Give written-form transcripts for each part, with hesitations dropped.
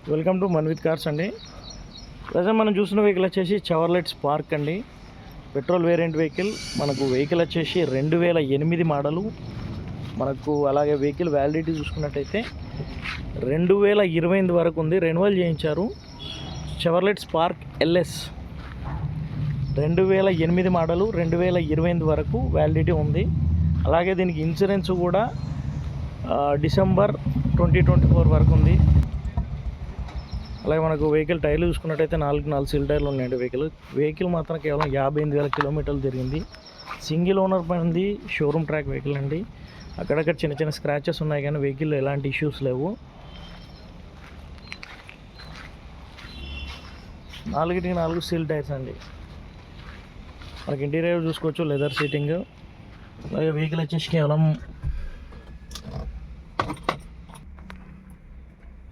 Welcome to Manvith cars అండి. Present మనం చూసిన వెహికల్ వచ్చేసి చెవర్లెట్ స్పార్క్ అండి. Petrol variant vehicle. మనకు వెహికల్ వచ్చేసి 2008 మోడలు. మనకు అలాగే వెహికల్ వ్యాలిడిటీ చూసుకున్నట్టయితే 2028 వరకు ఉంది. రెన్యువల్ చేయించారు. చెవర్లెట్ స్పార్క్ ఎల్ఎస్ 2008 మోడలు, 2028 వరకు వ్యాలిడిటీ ఉంది. అలాగే దీనికి ఇన్సూరెన్స్ కూడా డిసెంబర్ 2024 వరకు ఉంది. అలాగే మనకు వెహికల్ టైర్లు చూసుకున్నట్టయితే 4 సీల్ టైర్లు ఉన్నాయండి. వెహికల్ మాత్రం కేవలం 58,000 కిలోమీటర్లు తిరిగింది. సింగిల్ ఓనర్ పైన షోరూమ్ ట్రాక్ వెహికల్ అండి. అక్కడక్కడ చిన్న చిన్న స్క్రాచెస్ ఉన్నాయి కానీ వెహికల్ ఎలాంటి ఇష్యూస్ లేవు. 4 సీల్ టైర్స్ అండి. మనకి ఇంటీరియర్ చూసుకోవచ్చు, లెదర్ సీటింగ్. అలాగే వెహికల్ వచ్చేసి కేవలం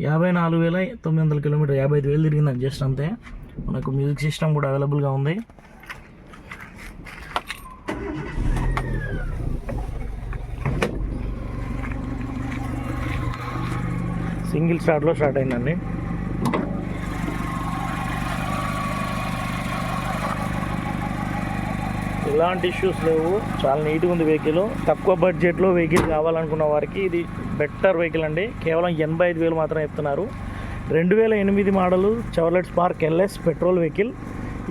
54,900 కిలోమీటర్, 55,000 తిరిగింది జస్ట్ అంతే. మనకు మ్యూజిక్ సిస్టమ్ కూడా అవైలబుల్గా ఉంది. సింగిల్ స్టార్ట్లో స్టార్ట్ అయిందండి. ఎలాంటి ఇష్యూస్ లేవు. చాలా నీట్గా ఉంది వెహికల్. తక్కువ బడ్జెట్లో వెహికల్ కావాలనుకున్న వారికి ఇది బెటర్ వెహికల్ అండి. కేవలం 85,000 మాత్రం చెప్తున్నారు. 2008 model Chevrolet Spark LS petrol vehicle.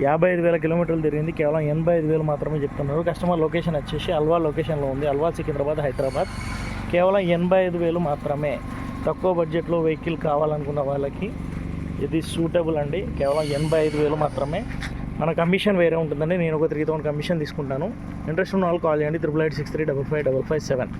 55,000 కిలోమీటర్లు తిరిగింది. కేవలం 85,000 మాత్రమే చెప్తున్నారు. కస్టమర్ లొకేషన్ వచ్చేసి అల్వాల్ లొకేషన్లో ఉంది. అల్వాల్, సికింద్రాబాద్, హైదరాబాద్. కేవలం 85,000 మాత్రమే. తక్కువ బడ్జెట్లో వెహికల్ కావాలనుకున్న వాళ్ళకి ఇది సూటబుల్ అండి. కేవలం 85,000 మాత్రమే. మన కమిషన్ వేరే ఉంటుందండి. నేను ఒక 3,000 కమిషన్ తీసుకుంటాను. ఇంట్రెస్ట్ ఉన్న వాళ్ళు కాల్ చేయండి. 8886355557.